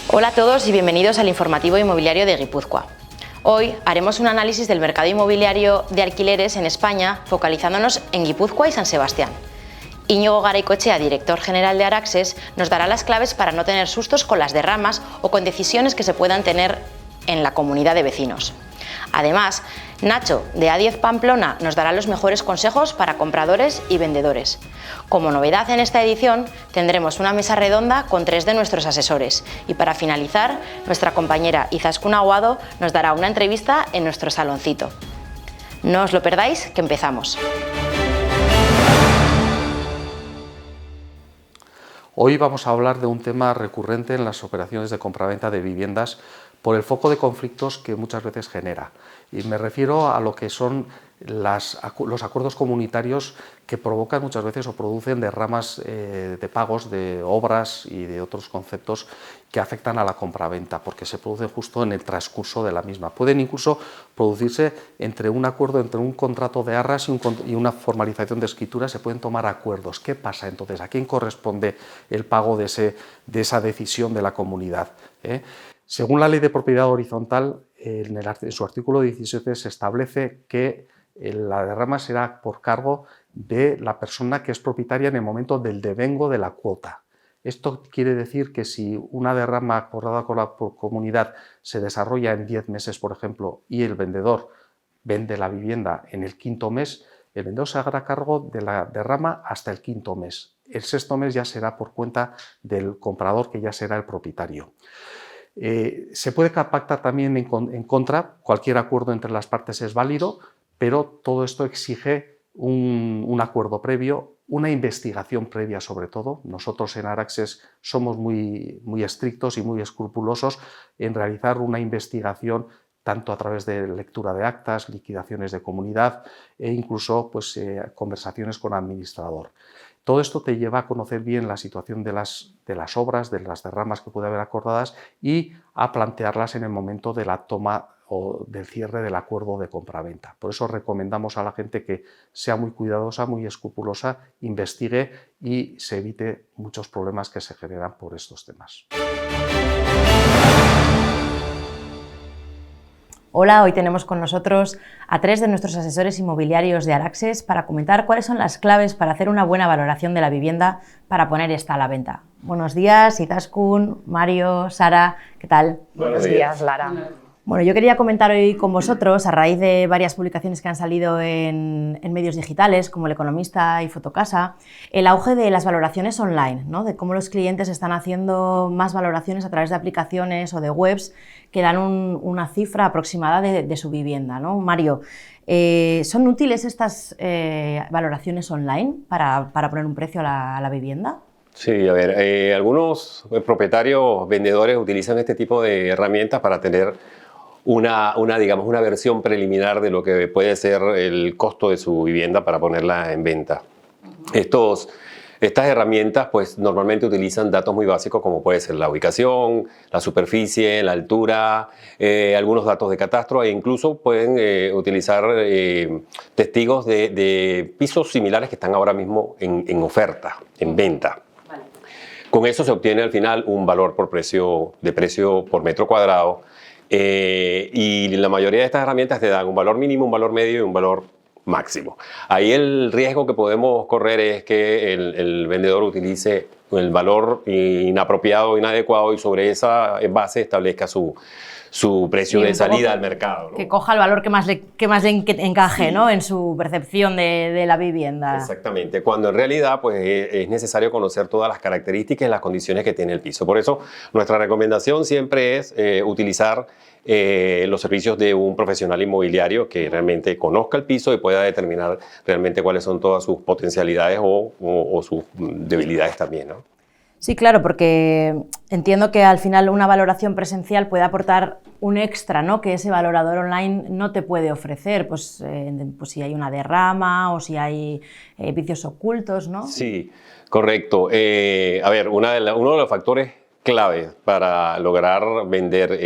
Hola a todos y bienvenidos al informativo inmobiliario de Guipúzcoa. Hoy haremos un análisis del mercado inmobiliario de alquileres en España, focalizándonos en Guipúzcoa y San Sebastián. Íñigo Garaycochea, director general de Araxes, nos dará las claves para no tener sustos con las derramas o con decisiones que se puedan tener en la comunidad de vecinos. Además, Nacho, de A10 Pamplona, nos dará los mejores consejos para compradores y vendedores. Como novedad en esta edición, tendremos una mesa redonda con 3 de nuestros asesores. Y para finalizar, nuestra compañera Izaskun Aguado nos dará una entrevista en nuestro saloncito. No os lo perdáis, que empezamos. Hoy vamos a hablar de un tema recurrente en las operaciones de compraventa de viviendas por el foco de conflictos que muchas veces genera. Y me refiero a lo que son los acuerdos comunitarios que provocan muchas veces o producen derramas de pagos de obras y de otros conceptos que afectan a la compraventa, porque se producen justo en el transcurso de la misma. Pueden incluso producirse entre un acuerdo, entre un contrato de arras y una formalización de escritura, se pueden tomar acuerdos. ¿Qué pasa entonces? ¿A quién corresponde el pago de esa decisión de la comunidad? Según la Ley de Propiedad Horizontal, en su artículo 17 se establece que la derrama será por cargo de la persona que es propietaria en el momento del devengo de la cuota. Esto quiere decir que si una derrama acordada con la comunidad se desarrolla en 10 meses, por ejemplo, y el vendedor vende la vivienda en el 5.º mes, el vendedor se hará cargo de la derrama hasta el 5.º mes. El 6.º mes ya será por cuenta del comprador, que ya será el propietario. Se puede pactar también en contra, cualquier acuerdo entre las partes es válido, pero todo esto exige un acuerdo previo, una investigación previa sobre todo. Nosotros en Araxes somos muy estrictos y muy escrupulosos en realizar una investigación tanto a través de lectura de actas, liquidaciones de comunidad e incluso conversaciones con administrador. Todo esto te lleva a conocer bien la situación de las obras, de las derramas que puede haber acordadas y a plantearlas en el momento de la toma o del cierre del acuerdo de compraventa. Por eso recomendamos a la gente que sea muy cuidadosa, muy escrupulosa, investigue y se evite muchos problemas que se generan por estos temas. Hola, hoy tenemos con nosotros a 3 de nuestros asesores inmobiliarios de Araxes para comentar cuáles son las claves para hacer una buena valoración de la vivienda para poner esta a la venta. Buenos días, Izaskun, Mario, Sara, ¿qué tal? Buenos días, Lara. Bueno, yo quería comentar hoy con vosotros, a raíz de varias publicaciones que han salido en medios digitales, como El Economista y Fotocasa, el auge de las valoraciones online, ¿no? De cómo los clientes están haciendo más valoraciones a través de aplicaciones o de webs que dan una cifra aproximada de su vivienda, ¿no? Mario, ¿son útiles estas valoraciones online para poner un precio a la vivienda? Sí, a ver, algunos propietarios, vendedores utilizan este tipo de herramientas para tener digamos, una versión preliminar de lo que puede ser el costo de su vivienda para ponerla en venta. Estas herramientas pues normalmente utilizan datos muy básicos como puede ser la ubicación, la superficie, la altura, algunos datos de catastro e incluso pueden utilizar testigos de pisos similares que están ahora mismo en oferta, en venta. Vale. Con eso se obtiene al final un valor de precio por metro cuadrado. Y la mayoría de estas herramientas te dan un valor mínimo, un valor medio y un valor máximo. Ahí el riesgo que podemos correr es que el vendedor utilice el valor inapropiado o inadecuado y sobre esa base establezca su precio de salida al mercado, ¿no? Que coja el valor que más le encaje, sí, ¿no? En su percepción de la vivienda. Exactamente, cuando en realidad pues, es necesario conocer todas las características y las condiciones que tiene el piso. Por eso nuestra recomendación siempre es utilizar los servicios de un profesional inmobiliario que realmente conozca el piso y pueda determinar realmente cuáles son todas sus potencialidades o sus debilidades también, ¿no? Sí, claro, porque entiendo que al final una valoración presencial puede aportar un extra, ¿no? Que ese valorador online no te puede ofrecer, pues si hay una derrama o si hay vicios ocultos, ¿no? Sí, correcto. A ver, uno de los factores clave para lograr vender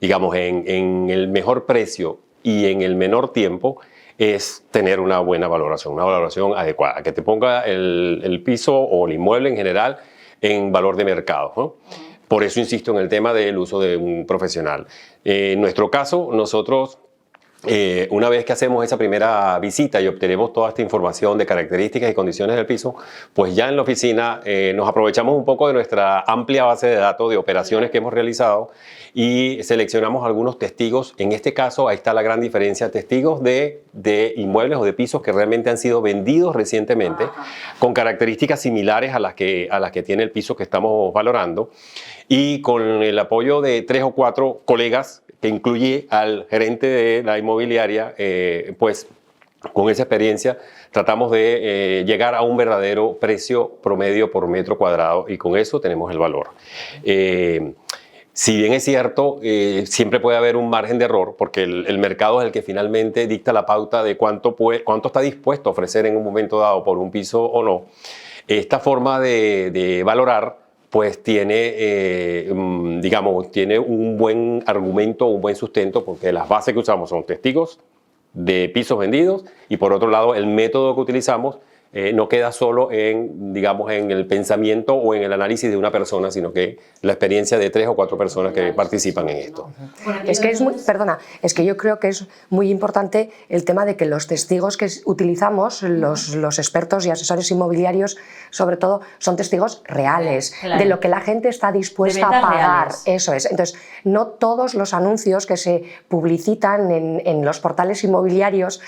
digamos, en el mejor precio y en el menor tiempo es tener una buena valoración, una valoración adecuada, que te ponga el piso o el inmueble en general en valor de mercado, ¿no? Por eso insisto en el tema del uso de un profesional. En nuestro caso, nosotros, una vez que hacemos esa primera visita y obtenemos toda esta información de características y condiciones del piso, pues ya en la oficina nos aprovechamos un poco de nuestra amplia base de datos de operaciones que hemos realizado y seleccionamos algunos testigos. En este caso, ahí está la gran diferencia, testigos de inmuebles o de pisos que realmente han sido vendidos recientemente, con características similares a las que tiene el piso que estamos valorando, y con el apoyo de 3 o 4 colegas, que incluye al gerente de la inmobiliaria, pues con esa experiencia tratamos de llegar a un verdadero precio promedio por metro cuadrado, y con eso tenemos el valor. Si bien es cierto, siempre puede haber un margen de error, porque el mercado es el que finalmente dicta la pauta de cuánto está dispuesto a ofrecer en un momento dado por un piso o no. Esta forma de valorar pues tiene, tiene un buen argumento, un buen sustento, porque las bases que usamos son testigos de pisos vendidos, y por otro lado el método que utilizamos no queda solo en el pensamiento o en el análisis de una persona, sino que la experiencia de 3 o 4 personas que participan en esto. Es que yo creo que es muy importante el tema de que los testigos que utilizamos, los expertos y asesores inmobiliarios, sobre todo, son testigos reales, claro, de lo que la gente está dispuesta a pagar. Reales. Eso es. Entonces, no todos los anuncios que se publicitan en los portales inmobiliarios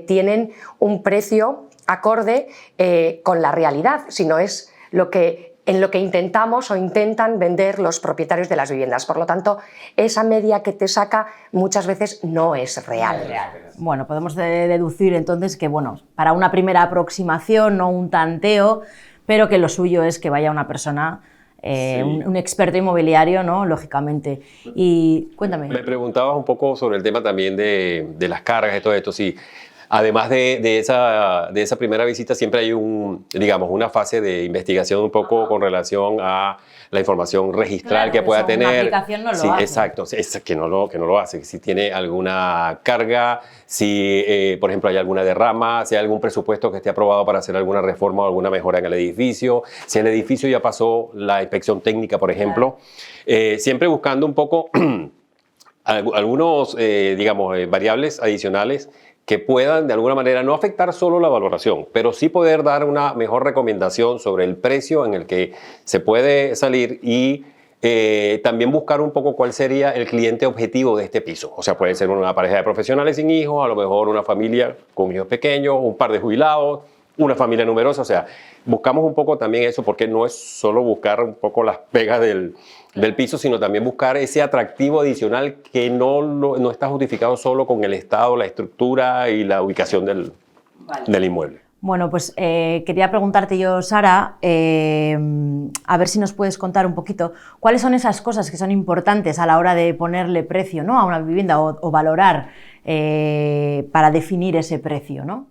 tienen un precio acorde con la realidad, sino es en lo que intentamos o intentan vender los propietarios de las viviendas. Por lo tanto, esa media que te saca muchas veces no es real. Bueno, podemos deducir entonces que, bueno, para una primera aproximación, no un tanteo, pero que lo suyo es que vaya una persona, sí, un experto inmobiliario, ¿no? Lógicamente. Y cuéntame. Me preguntabas un poco sobre el tema también de las cargas y todo esto, sí. Además de esa primera visita, siempre hay una fase de investigación un poco con relación a la información registral, claro, que pueda tener. Una aplicación no lo sí, hace. Exacto, es que no lo hace. Si tiene alguna carga, si por ejemplo hay alguna derrama, si hay algún presupuesto que esté aprobado para hacer alguna reforma o alguna mejora en el edificio, si el edificio ya pasó la inspección técnica, por ejemplo. Claro. Siempre buscando un poco algunos, variables adicionales que puedan de alguna manera no afectar solo la valoración, pero sí poder dar una mejor recomendación sobre el precio en el que se puede salir, y también buscar un poco cuál sería el cliente objetivo de este piso. O sea, puede ser una pareja de profesionales sin hijos, a lo mejor una familia con hijos pequeños, un par de jubilados, una familia numerosa. O sea, buscamos un poco también eso, porque no es solo buscar un poco las pegas del piso, sino también buscar ese atractivo adicional que no está justificado solo con el estado, la estructura y la ubicación del inmueble. Bueno, pues quería preguntarte yo, Sara, a ver si nos puedes contar un poquito cuáles son esas cosas que son importantes a la hora de ponerle precio, ¿no?, a una vivienda, o valorar para definir ese precio, ¿no?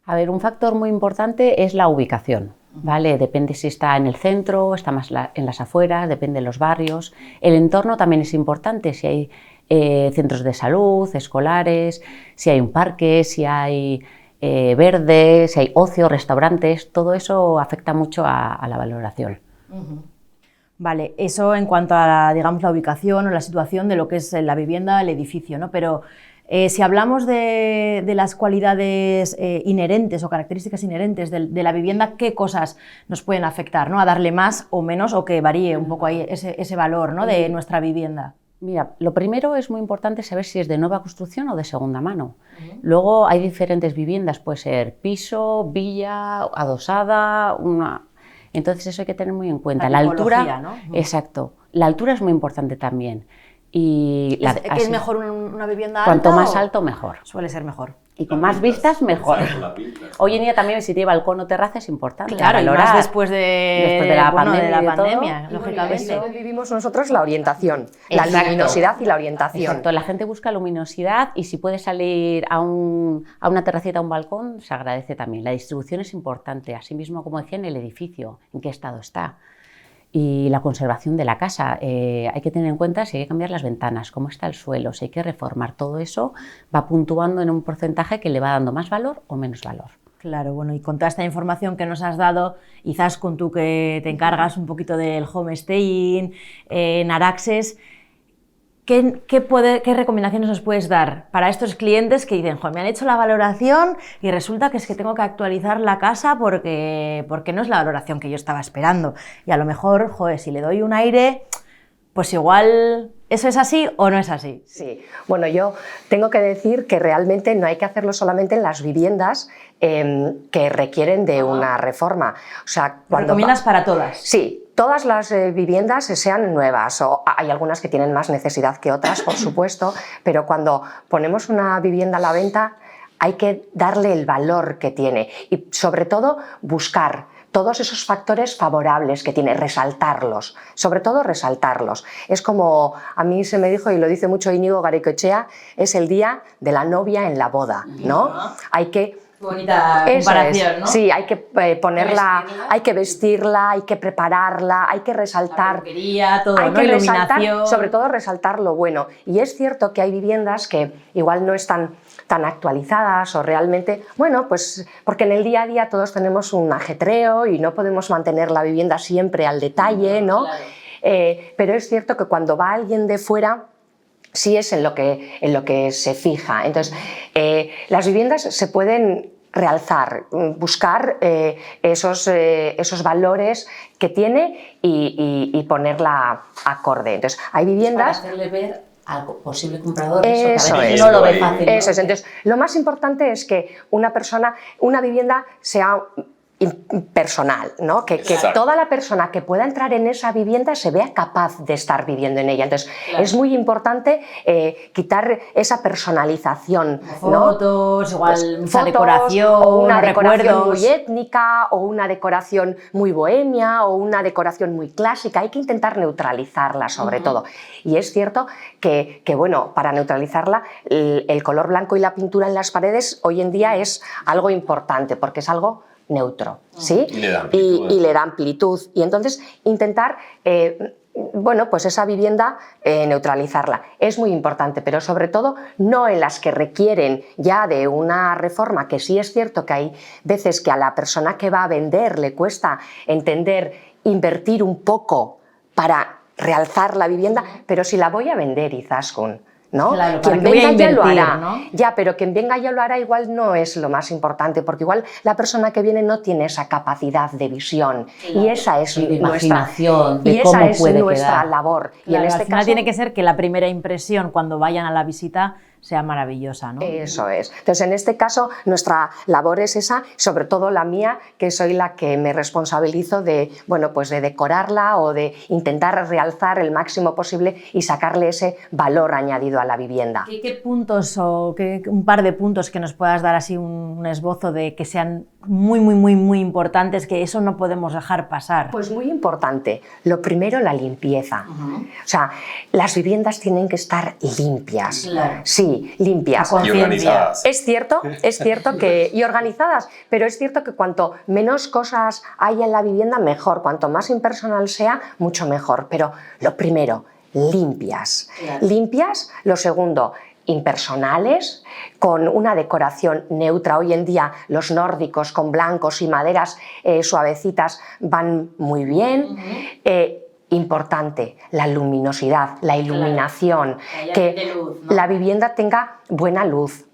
A ver, un factor muy importante es la ubicación, ¿vale? Depende si está en el centro, está más en las afueras, depende de los barrios. El entorno también es importante, si hay centros de salud, escolares, si hay un parque, si hay verde, si hay ocio, restaurantes, todo eso afecta mucho a la valoración. Vale, eso en cuanto a la ubicación o la situación de lo que es la vivienda, el edificio, ¿no? Pero si hablamos de las cualidades inherentes o características inherentes de la vivienda, ¿qué cosas nos pueden afectar, ¿no?, a darle más o menos, o que varíe un poco ahí ese valor, ¿no?, de nuestra vivienda? Mira, lo primero es muy importante saber si es de nueva construcción o de segunda mano. Luego hay diferentes viviendas, puede ser piso, villa, adosada, entonces eso hay que tener muy en cuenta. La altura, ¿no? Exacto. La altura es muy importante también. Y ¿Es mejor una vivienda alta? Cuanto más alto, mejor. Suele ser mejor. Y con más vistas, mejor. Hoy en día también, si tiene balcón o terraza, es importante. Claro, y más después de la pandemia, lógicamente. Eso vivimos nosotros la orientación, la luminosidad y la orientación. Exacto, la gente busca luminosidad, y si puede salir a una terracita, a un balcón, se agradece también. La distribución es importante, asimismo, como decía, en el edificio, en qué estado está. Y la conservación de la casa, hay que tener en cuenta si hay que cambiar las ventanas, cómo está el suelo, si hay que reformar, todo eso va puntuando en un porcentaje que le va dando más valor o menos valor. Claro, bueno, y con toda esta información que nos has dado, Izaskun, tú que te encargas un poquito del homestaying, en Araxes, ¿qué recomendaciones nos puedes dar para estos clientes que dicen, joder, me han hecho la valoración y resulta que es que tengo que actualizar la casa porque no es la valoración que yo estaba esperando? Y a lo mejor, joder, si le doy un aire, pues igual ¿eso es así o no es así? Sí, bueno, yo tengo que decir que realmente no hay que hacerlo solamente en las viviendas que requieren de una reforma. O sea, ¿Lo recomiendas para todas? Sí. Todas las viviendas sean nuevas, o hay algunas que tienen más necesidad que otras, por supuesto, pero cuando ponemos una vivienda a la venta hay que darle el valor que tiene y sobre todo buscar todos esos factores favorables que tiene, resaltarlos, sobre todo resaltarlos. Es como a mí se me dijo, y lo dice mucho Íñigo Garaikoetxea, es el día de la novia en la boda, ¿no? Hay que... Bonita comparación, ¿no? Sí, hay que ponerla, hay que vestirla, hay que prepararla, hay que resaltar, todo, hay ¿no? que Iluminación. resaltar, sobre todo resaltar lo bueno. Y es cierto que hay viviendas que igual no están tan actualizadas o realmente, bueno, pues porque en el día a día todos tenemos un ajetreo y no podemos mantener la vivienda siempre al detalle, ¿no? Claro. Pero es cierto que cuando va alguien de fuera, sí es en lo que se fija. Entonces, las viviendas se pueden realzar, buscar esos valores que tiene y ponerla acorde. Entonces, hay viviendas... Para hacerle ver al posible comprador Eso que a veces es. no lo ve fácil, ¿no? Eso es. Entonces, lo más importante es que una vivienda sea personal, ¿no? Que toda la persona que pueda entrar en esa vivienda se vea capaz de estar viviendo en ella. Entonces, claro, es muy importante quitar esa personalización, ¿no? Fotos, igual pues, mucha decoración, o una decoración recuerdos muy étnica, o una decoración muy bohemia, o una decoración muy clásica. Hay que intentar neutralizarla, sobre todo. Y es cierto que, bueno, para neutralizarla, el color blanco y la pintura en las paredes hoy en día es algo importante, porque es algo neutro, ¿sí? Y le da amplitud. Y le da amplitud. Y entonces intentar, bueno, pues esa vivienda neutralizarla. Es muy importante, pero sobre todo no en las que requieren ya de una reforma, que sí es cierto que hay veces que a la persona que va a vender le cuesta entender, invertir un poco para realzar la vivienda, pero si la voy a vender, Izaskun, ¿no? Claro, quien venga ya lo hará, ¿no? Ya, pero quien venga ya lo hará igual no es lo más importante, porque igual la persona que viene no tiene esa capacidad de visión, claro, y esa es de imaginación, de y cómo esa es puede nuestra quedar. labor. Claro, y en este al final caso tiene que ser que la primera impresión cuando vayan a la visita sea maravillosa, ¿no? Eso es. Entonces, en este caso, nuestra labor es esa, sobre todo la mía, que soy la que me responsabilizo de, bueno, pues de decorarla o de intentar realzar el máximo posible y sacarle ese valor añadido a la vivienda. ¿Qué puntos o un par de puntos que nos puedas dar así un esbozo de que sean muy importantes, que eso no podemos dejar pasar? Pues muy importante. Lo primero, la limpieza. O sea, las viviendas tienen que estar limpias. Claro. Sí, limpias. Y organizadas. Es cierto que... Y organizadas, pero es cierto que cuanto menos cosas haya en la vivienda, mejor. Cuanto más impersonal sea, mucho mejor. Pero lo primero, limpias. Claro. Limpias. Lo segundo, impersonales, con una decoración neutra. Hoy en día los nórdicos con blancos y maderas suavecitas van muy bien. Importante, la luminosidad, la iluminación, claro, que luz, ¿no? la vivienda tenga buena luz.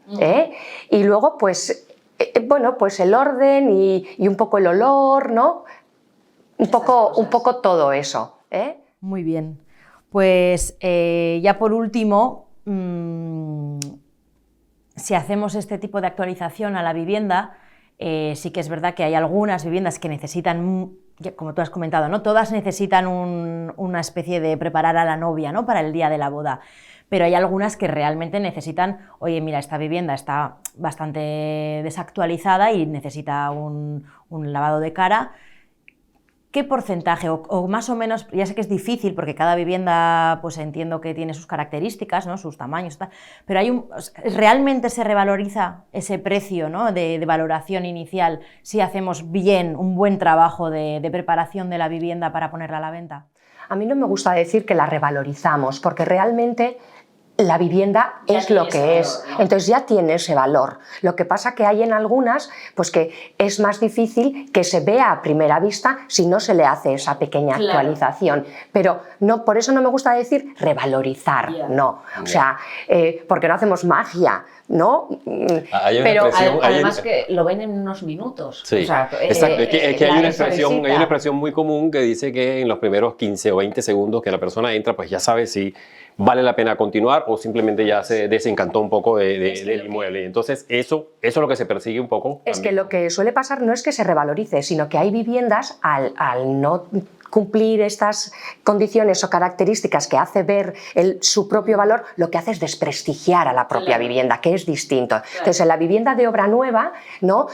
Y luego, pues, bueno, pues el orden y un poco el olor, ¿no? Un poco todo eso. Muy bien. Pues ya por último, si hacemos este tipo de actualización a la vivienda, sí que es verdad que hay algunas viviendas que necesitan, como tú has comentado, ¿no? Todas necesitan una especie de preparar a la novia, ¿no? Para el día de la boda, pero hay algunas que realmente necesitan, oye, mira, esta vivienda está bastante desactualizada y necesita un lavado de cara. ¿Qué porcentaje o más o menos, ya sé que es difícil porque cada vivienda pues entiendo que tiene sus características, ¿no? Sus tamaños, pero ¿realmente se revaloriza ese precio, ¿no? de valoración inicial si hacemos bien un buen trabajo de preparación de la vivienda para ponerla a la venta? A mí no me gusta decir que la revalorizamos, porque realmente la vivienda es lo que es, entonces ya tiene ese valor. Lo que pasa que hay en algunas pues que es más difícil que se vea a primera vista si no se le hace esa pequeña actualización, pero no, por eso no me gusta decir revalorizar, no, o sea, porque no hacemos magia, ¿no? Pero además que lo ven en unos minutos. Sí, o sea, exacto. Es que hay una visita. expresión muy común que dice que en los primeros 15 o 20 segundos que la persona entra, pues ya sabe si vale la pena continuar o simplemente ya se desencantó un poco del inmueble. Entonces, eso es lo que se persigue un poco. Es que lo que suele pasar no es que se revalorice, sino que hay viviendas al no cumplir estas condiciones o características que hace ver su propio valor, lo que hace es desprestigiar a la propia vivienda, que es distinto. Entonces, en la vivienda de obra nueva, ¿no?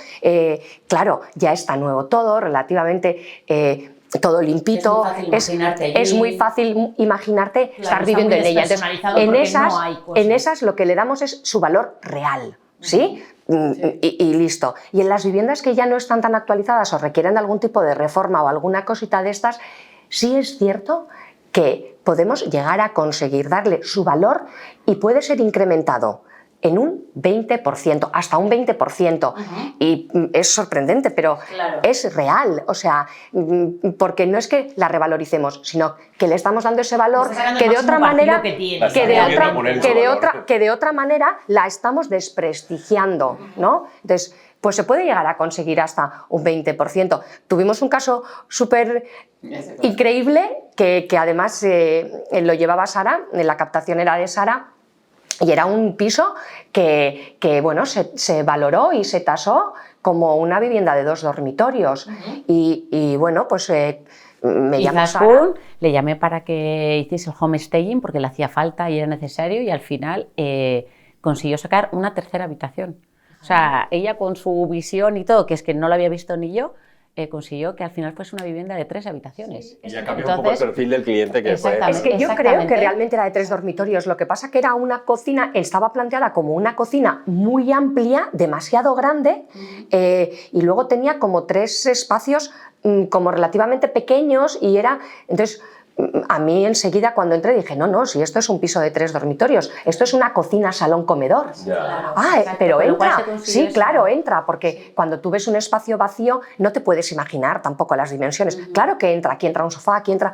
Claro, ya está nuevo todo, relativamente todo limpito, es muy fácil imaginarte estar viviendo en ella. Entonces, en esas lo que le damos es su valor real, ¿sí? Y listo. Y en las viviendas que ya no están tan actualizadas o requieren de algún tipo de reforma o alguna cosita de estas, sí es cierto que podemos llegar a conseguir darle su valor y puede ser incrementado en un 20%, hasta un 20%. Y es sorprendente, pero es real, o sea, porque no es que la revaloricemos, sino que le estamos dando ese valor que de otra manera, que de otra manera la estamos desprestigiando, ¿no? Entonces, pues se puede llegar a conseguir hasta un 20%. Tuvimos un caso súper increíble que además lo llevaba Sara, la captación era de Sara, y era un piso que bueno, se valoró y se tasó como una vivienda de 2 dormitorios. Y bueno, pues me llamó Sara. Le llamé para que hiciese el homestaging porque le hacía falta y era necesario, y al final consiguió sacar una tercera habitación. O sea, ella con su visión y todo, que es que no lo había visto ni yo, consiguió que al final fuese una vivienda de 3 habitaciones. Y ya cambió un poco el perfil del cliente que fue. Es que yo creo que realmente era de 3 dormitorios, lo que pasa que era una cocina, estaba planteada como una cocina muy amplia, demasiado grande, y luego tenía como 3 espacios como relativamente pequeños y era... Entonces, a mí enseguida cuando entré dije, no, si esto es un piso de 3 dormitorios, esto es una cocina, salón, comedor. Pero entra, sí, claro, entra, porque cuando tú ves un espacio vacío no te puedes imaginar tampoco las dimensiones. Claro que entra, aquí entra un sofá, aquí entra...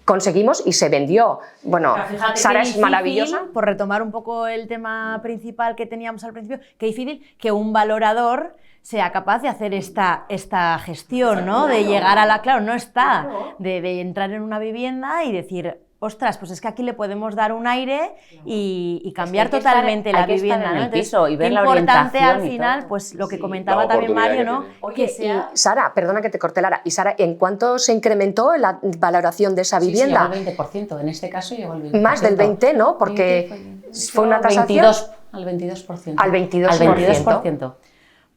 Conseguimos y se vendió. Bueno, Sara es maravillosa. Por retomar un poco el tema principal que teníamos al principio, qué difícil que un valorador sea capaz de hacer esta gestión, ¿no? De llegar a la... Claro, no está, de entrar en una vivienda y decir, ostras, pues es que aquí le podemos dar un aire y cambiar totalmente la vivienda, ¿no? Entonces, y ver la importante orientación al final, pues lo que comentaba también Mario, ¿no? Oye, y Sara, perdona que te corte, Lara, y Sara, ¿en cuánto se incrementó la valoración de esa vivienda? Sí, llegó al 20%, en este caso llegó al 20%. Más del 20%, ¿no? Porque fue una tasación... Al 22%. Al 22%. Al 22%.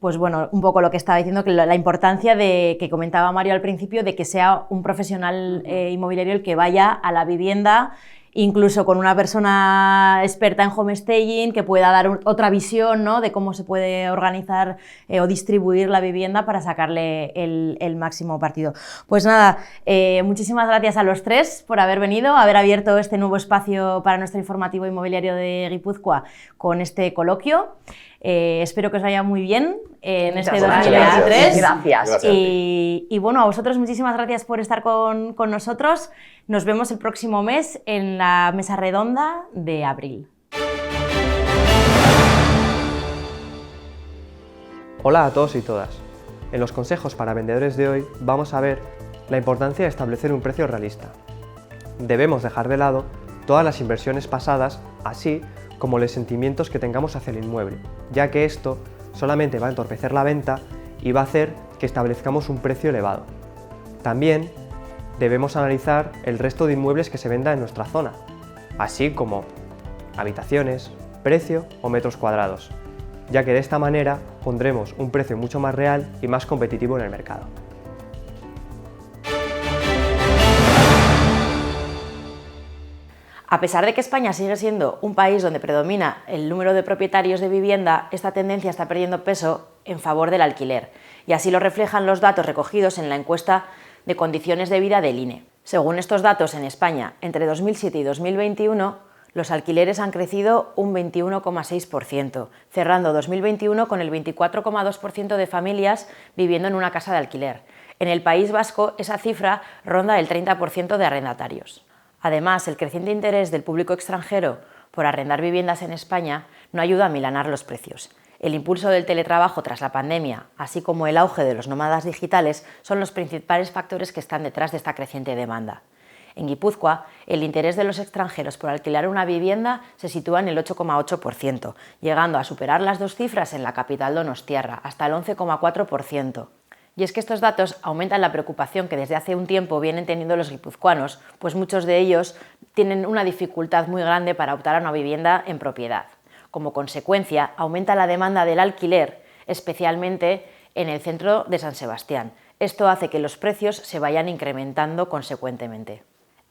Pues bueno, un poco lo que estaba diciendo, que la importancia de que comentaba Mario al principio, de que sea un profesional inmobiliario el que vaya a la vivienda, incluso con una persona experta en homestaging, que pueda dar otra visión, ¿no? De cómo se puede organizar o distribuir la vivienda para sacarle el máximo partido. Pues nada, muchísimas gracias a los 3 por haber venido, haber abierto este nuevo espacio para nuestro informativo inmobiliario de Guipúzcoa con este coloquio. Espero que os vaya muy bien en este 2023. Gracias. Y bueno, a vosotros muchísimas gracias por estar con nosotros. Nos vemos el próximo mes en la mesa redonda de abril. Hola a todos y todas. En los consejos para vendedores de hoy vamos a ver la importancia de establecer un precio realista. Debemos dejar de lado todas las inversiones pasadas, así como los sentimientos que tengamos hacia el inmueble, ya que esto solamente va a entorpecer la venta y va a hacer que establezcamos un precio elevado. También debemos analizar el resto de inmuebles que se vendan en nuestra zona, así como habitaciones, precio o metros cuadrados, ya que de esta manera pondremos un precio mucho más real y más competitivo en el mercado. A pesar de que España sigue siendo un país donde predomina el número de propietarios de vivienda, esta tendencia está perdiendo peso en favor del alquiler, y así lo reflejan los datos recogidos en la encuesta de condiciones de vida del INE. Según estos datos, en España, entre 2007 y 2021, Los alquileres han crecido un 21,6%, cerrando 2021 con el 24,2% de familias viviendo en una casa de alquiler. En el País Vasco, esa cifra ronda el 30% de arrendatarios. Además, el creciente interés del público extranjero por arrendar viviendas en España no ayuda a milanar los precios. El impulso del teletrabajo tras la pandemia, así como el auge de los nómadas digitales, son los principales factores que están detrás de esta creciente demanda. En Guipúzcoa, el interés de los extranjeros por alquilar una vivienda se sitúa en el 8,8%, llegando a superar las dos cifras en la capital donostiarra, hasta el 11,4%. Y es que estos datos aumentan la preocupación que desde hace un tiempo vienen teniendo los guipuzcoanos, pues muchos de ellos tienen una dificultad muy grande para optar a una vivienda en propiedad. Como consecuencia, aumenta la demanda del alquiler, especialmente en el centro de San Sebastián. Esto hace que los precios se vayan incrementando consecuentemente.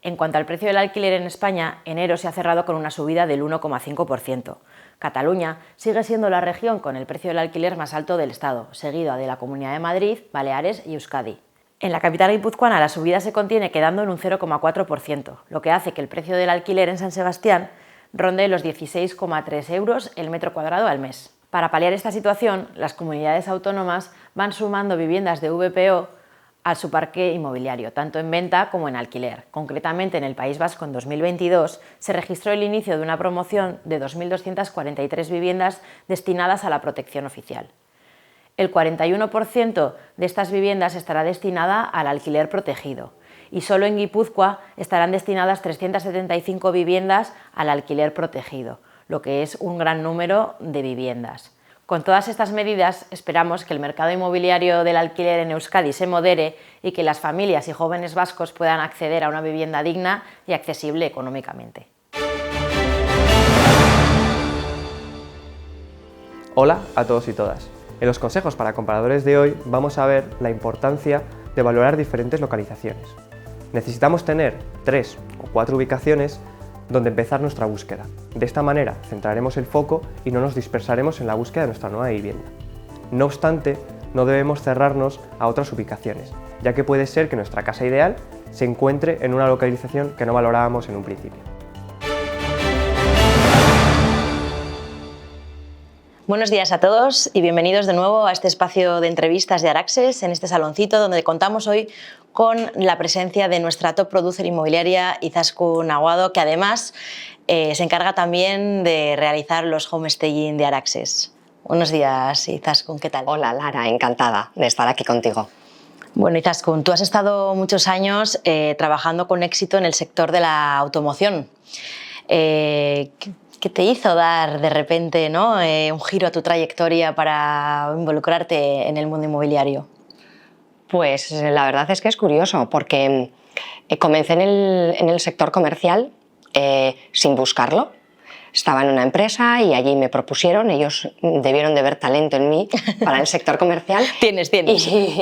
En cuanto al precio del alquiler en España, enero se ha cerrado con una subida del 1,5%. Cataluña sigue siendo la región con el precio del alquiler más alto del Estado, seguida de la Comunidad de Madrid, Baleares y Euskadi. En la capital guipuzcoana la subida se contiene quedando en un 0,4%, lo que hace que el precio del alquiler en San Sebastián ronde los 16,3 euros el metro cuadrado al mes. Para paliar esta situación, las comunidades autónomas van sumando viviendas de VPO a su parque inmobiliario, tanto en venta como en alquiler. Concretamente, en el País Vasco, en 2022, se registró el inicio de una promoción de 2.243 viviendas destinadas a la protección oficial. El 41% de estas viviendas estará destinada al alquiler protegido y solo en Guipúzcoa estarán destinadas 375 viviendas al alquiler protegido, lo que es un gran número de viviendas. Con todas estas medidas, esperamos que el mercado inmobiliario del alquiler en Euskadi se modere y que las familias y jóvenes vascos puedan acceder a una vivienda digna y accesible económicamente. Hola a todos y todas. En los consejos para compradores de hoy vamos a ver la importancia de valorar diferentes localizaciones. Necesitamos tener 3 o 4 ubicaciones donde empezar nuestra búsqueda. De esta manera centraremos el foco y no nos dispersaremos en la búsqueda de nuestra nueva vivienda. No obstante, no debemos cerrarnos a otras ubicaciones, ya que puede ser que nuestra casa ideal se encuentre en una localización que no valorábamos en un principio. Buenos días a todos y bienvenidos de nuevo a este espacio de entrevistas de Araxes, en este saloncito donde contamos hoy con la presencia de nuestra top producer inmobiliaria Izaskun Aguado, que además se encarga también de realizar los homestaging de Araxes. Buenos días, Izaskun, ¿qué tal? Hola, Lara, encantada de estar aquí contigo. Bueno, Izaskun, tú has estado muchos años trabajando con éxito en el sector de la automoción. ¿Qué te hizo dar de repente, ¿no? Un giro a tu trayectoria para involucrarte en el mundo inmobiliario? Pues la verdad es que es curioso porque comencé en el sector comercial sin buscarlo. Estaba en una empresa y allí me propusieron, ellos debieron de ver talento en mí para el sector comercial. Tienes.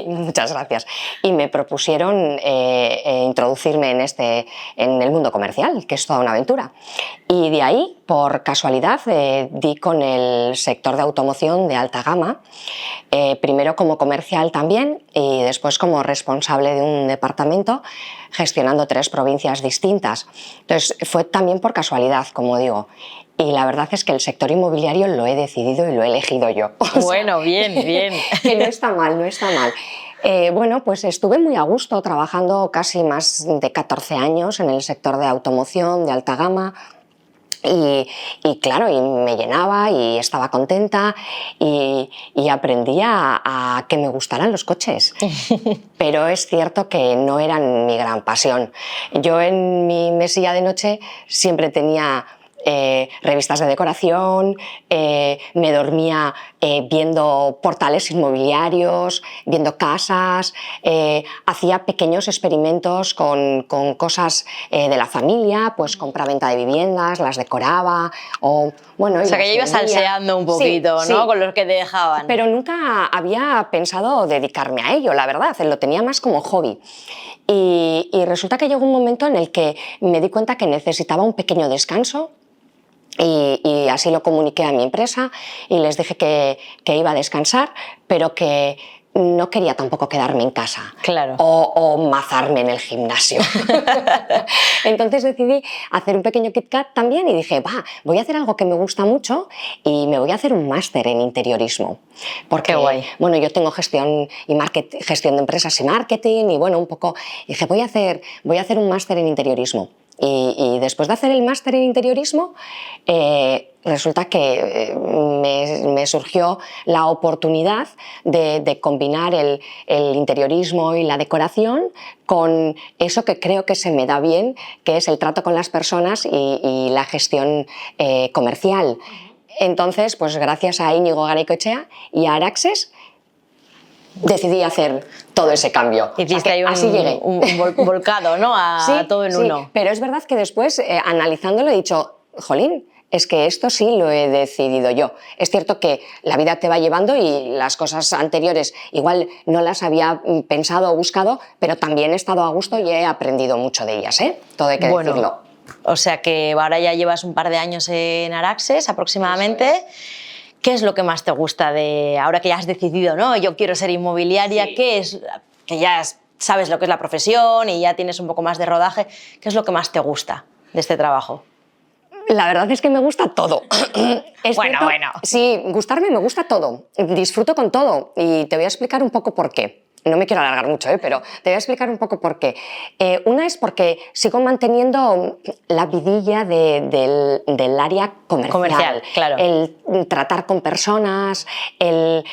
Muchas gracias. Y me propusieron introducirme en el mundo comercial, que es toda una aventura. Y de ahí, por casualidad, di con el sector de automoción de alta gama, primero como comercial también y después como responsable de un departamento gestionando 3 provincias distintas. Entonces fue también por casualidad, como digo. Y la verdad es que el sector inmobiliario lo he decidido y lo he elegido yo. Bueno, bien. Que no está mal, no está mal. Bueno, pues estuve muy a gusto trabajando casi más de 14 años en el sector de automoción de alta gama. Y claro, y me llenaba y estaba contenta y aprendía a que me gustaran los coches. Pero es cierto que no eran mi gran pasión. Yo en mi mesilla de noche siempre tenía revistas de decoración, me dormía viendo portales inmobiliarios, viendo casas, hacía pequeños experimentos con cosas de la familia, pues compra-venta de viviendas, las decoraba o bueno... O sea que ya ibas salseando un poquito, sí, ¿no? Sí. Con los que te dejaban. Pero nunca había pensado dedicarme a ello, la verdad, lo tenía más como hobby. Y resulta que llegó un momento en el que me di cuenta que necesitaba un pequeño descanso. Y así lo comuniqué a mi empresa y les dije que iba a descansar, pero que no quería tampoco quedarme en casa Claro. o mazarme en el gimnasio. Entonces decidí hacer un pequeño KitKat también y dije, voy a hacer algo que me gusta mucho y me voy a hacer un máster en interiorismo. Porque, Qué guay. bueno, yo tengo gestión de empresas y marketing y bueno, un poco, dije, voy a hacer un máster en interiorismo. Y después de hacer el máster en interiorismo, resulta que me surgió la oportunidad de combinar el interiorismo y la decoración con eso que creo que se me da bien, que es el trato con las personas y la gestión comercial. Entonces, pues gracias a Íñigo Garaycoechea y a Araxes, decidí hacer todo ese cambio. Hiciste ahí así llegué. un volcado, ¿no? A todo en uno. Pero es verdad que después, analizándolo, he dicho, jolín, es que esto sí lo he decidido yo. Es cierto que la vida te va llevando y las cosas anteriores igual no las había pensado o buscado, pero también he estado a gusto y he aprendido mucho de ellas, ¿eh? Todo hay que decirlo. O sea que ahora ya llevas un par de años en Araxes aproximadamente. ¿Qué es lo que más te gusta de ahora que ya has decidido, ¿no? Yo quiero ser inmobiliaria, ¿qué es? Que ya sabes lo que es la profesión y ya tienes un poco más de rodaje. ¿Qué es lo que más te gusta de este trabajo? La verdad es que me gusta todo. Bueno. Sí, gustarme me gusta todo. Disfruto con todo y te voy a explicar un poco por qué. No me quiero alargar mucho, pero te voy a explicar un poco por qué. Una es porque sigo manteniendo la vidilla del área comercial. Claro. El tratar con personas, el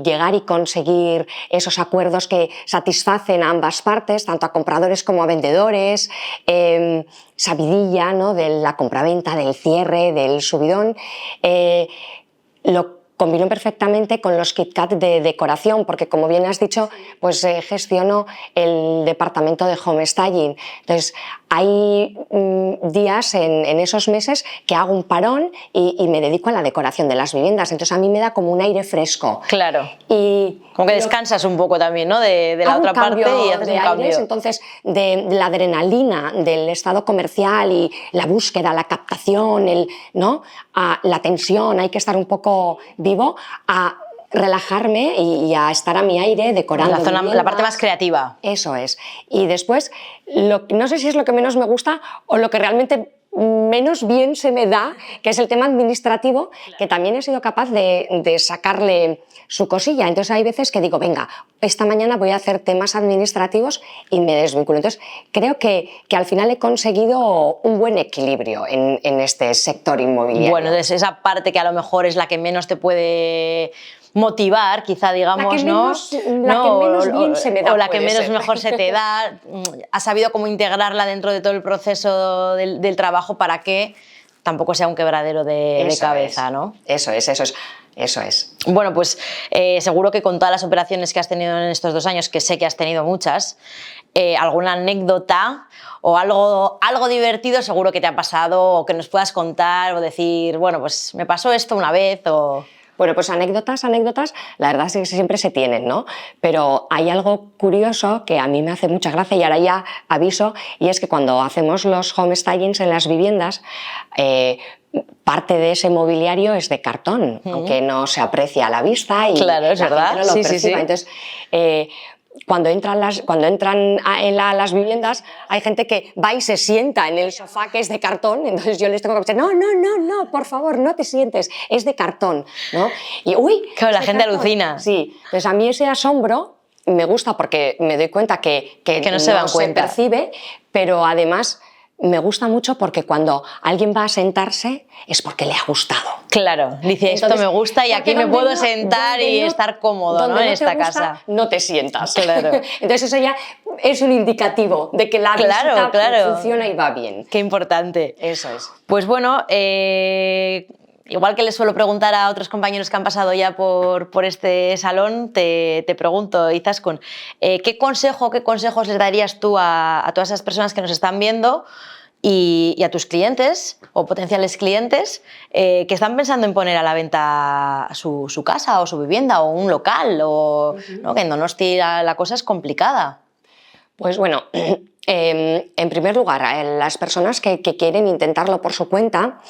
llegar y conseguir esos acuerdos que satisfacen a ambas partes, tanto a compradores como a vendedores, esa vidilla, ¿no? De la compraventa, del cierre, del subidón. Lo combino perfectamente con los KitKat de decoración, porque como bien has dicho, pues gestiono el departamento de home styling. Entonces, hay días en esos meses que hago un parón y me dedico a la decoración de las viviendas. Entonces, a mí me da como un aire fresco. Claro. Y como que descansas un poco también, ¿no? De la otra parte y haces un cambio. Entonces, de la adrenalina del estado comercial y la búsqueda, la captación, ¿no? La tensión, hay que estar un poco vivo, a relajarme y a estar a mi aire decorando. La parte más creativa. Eso es. Y después, no sé si es lo que menos me gusta o lo que realmente menos bien se me da, que es el tema administrativo, que también he sido capaz de sacarle su cosilla. Entonces hay veces que digo, venga, esta mañana voy a hacer temas administrativos y me desvinculo. Entonces creo que al final he conseguido un buen equilibrio en este sector inmobiliario. Bueno, entonces esa parte que a lo mejor es la que menos te puede motivar, quizá digamos, ¿no? La que menos bien se me da. O la que menos mejor se te da. Has sabido cómo integrarla dentro de todo el proceso del trabajo para que tampoco sea un quebradero de cabeza, ¿no? Eso es. Bueno, pues seguro que con todas las operaciones que has tenido en estos 2 años, que sé que has tenido muchas, alguna anécdota o algo divertido seguro que te ha pasado o que nos puedas contar o decir, bueno, pues me pasó esto una vez o... Bueno, pues anécdotas, la verdad es que siempre se tienen, ¿no? Pero hay algo curioso que a mí me hace mucha gracia y ahora ya aviso, y es que cuando hacemos los home stylings en las viviendas, parte de ese mobiliario es de cartón, aunque no se aprecia a la vista y claro, es verdad. No lo perciba. Sí. Entonces, cuando entran a las viviendas, hay gente que va y se sienta en el sofá que es de cartón, entonces yo les tengo que decir, no, por favor, no te sientes, es de cartón, ¿no? Y uy, claro, la gente alucina. Sí, entonces a mí ese asombro me gusta porque me doy cuenta que no se dan cuenta. Se percibe, pero además me gusta mucho porque cuando alguien va a sentarse es porque le ha gustado. Claro, dice, esto me gusta y aquí me puedo sentar y estar cómodo, ¿no? En esta casa. No te sientas. Claro. Entonces eso ya es un indicativo de que la visita funciona y va bien. Qué importante. Eso es. Pues bueno, igual que les suelo preguntar a otros compañeros que han pasado ya por este salón, te pregunto, Izaskun, ¿qué consejos les darías tú a todas esas personas que nos están viendo y a tus clientes o potenciales clientes que están pensando en poner a la venta su casa o su vivienda o un local? ¿No? Que en Donosti la cosa es complicada. Pues bueno, en primer lugar, las personas que quieren intentarlo por su cuenta,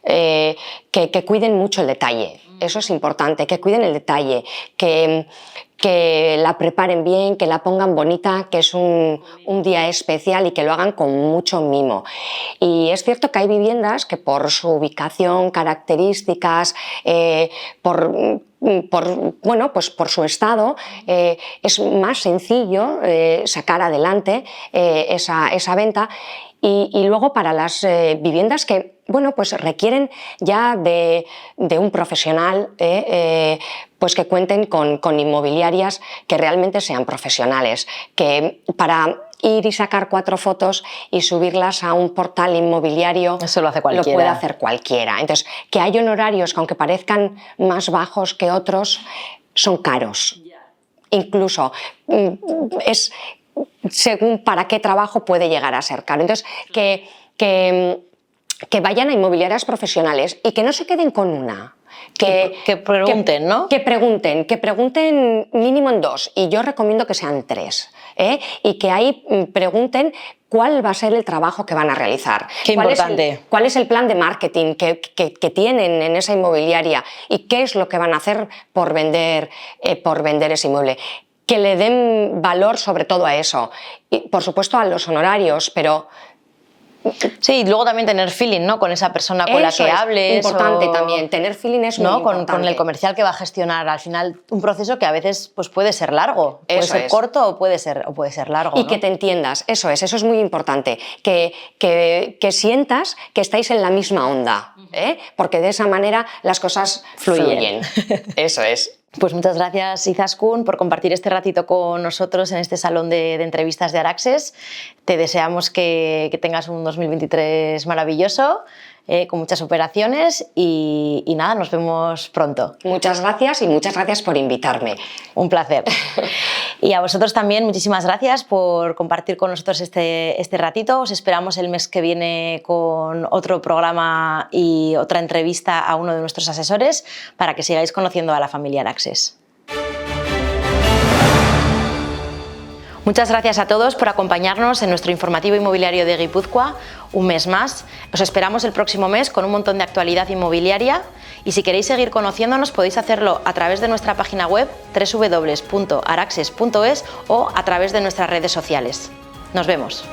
que cuiden mucho el detalle. Eso es importante, que cuiden el detalle, que la preparen bien, que la pongan bonita, que es un día especial y que lo hagan con mucho mimo. Y es cierto que hay viviendas que por su ubicación, características, por su estado, es más sencillo sacar adelante esa venta. Y luego para las viviendas que pues requieren ya de un profesional, pues que cuenten con inmobiliarias que realmente sean profesionales, que para ir y sacar 4 fotos y subirlas a un portal inmobiliario eso lo hace cualquiera. Lo puede hacer cualquiera. Entonces, que hay honorarios que aunque parezcan más bajos que otros, son caros. Incluso es según para qué trabajo puede llegar a ser caro. Entonces, que vayan a inmobiliarias profesionales y que no se queden con una. Que pregunten, ¿no? Que pregunten mínimo en 2 y yo recomiendo que sean 3. Y que ahí pregunten cuál va a ser el trabajo que van a realizar. Qué importante. ¿Cuál es el plan de marketing que tienen en esa inmobiliaria y qué es lo que van a hacer por vender ese inmueble? Que le den valor sobre todo a eso. Y, por supuesto, a los honorarios, pero... Sí, y luego también tener feeling, ¿no? Con esa persona con la que hables. Importante también, tener feeling es muy importante. Con el comercial que va a gestionar al final un proceso que a veces pues, puede ser largo, puede ser corto o puede ser largo. Y que te entiendas, eso es muy importante, que sientas que estáis en la misma onda, porque de esa manera las cosas fluyen. Eso es. Pues muchas gracias, Izaskun, por compartir este ratito con nosotros en este salón de entrevistas de Araxes. Te deseamos que tengas un 2023 maravilloso, con muchas operaciones y nada, nos vemos pronto. Muchas gracias y muchas gracias por invitarme. Un placer. Y a vosotros también, muchísimas gracias por compartir con nosotros este ratito. Os esperamos el mes que viene con otro programa y otra entrevista a uno de nuestros asesores para que sigáis conociendo a la familia Araxes. Muchas gracias a todos por acompañarnos en nuestro informativo inmobiliario de Guipúzcoa un mes más. Os esperamos el próximo mes con un montón de actualidad inmobiliaria y si queréis seguir conociéndonos podéis hacerlo a través de nuestra página web www.araxes.es o a través de nuestras redes sociales. Nos vemos.